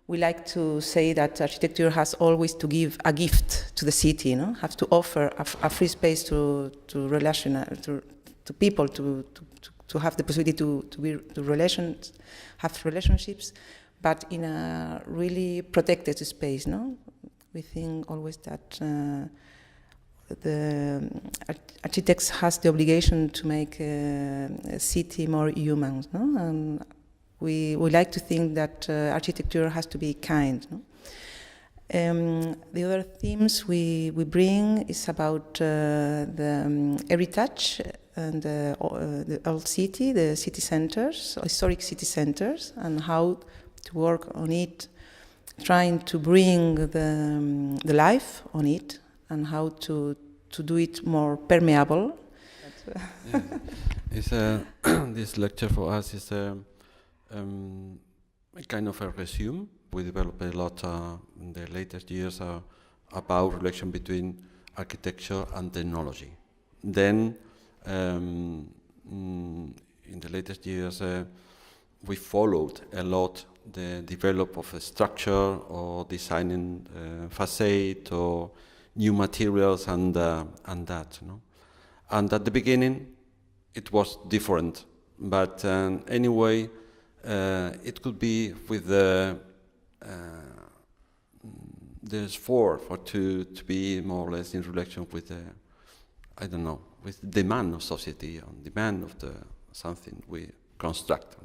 We like to say that architecture has always to give a gift to the city, has to offer a free space to people to have the possibility have relationships, but in a really protected space. We think always that the architects has the obligation to make a city more human, and we like to think that architecture has to be kind. The other themes we bring is about the heritage and the old city, the city centers, historic city centers, and how to work on it, trying to bring the life on it, and how to do it more permeable. Yeah. It's this lecture for us is a kind of a resume. We developed a lot in the latest years about relation between architecture and technology. Then, in the latest years, we followed a lot the development of a structure or designing facade or new materials and that. And at the beginning, it was different, but anyway. It could be with there's for to be more or less in relation with the, I don't know, with the demand of society, on demand of the something we construct.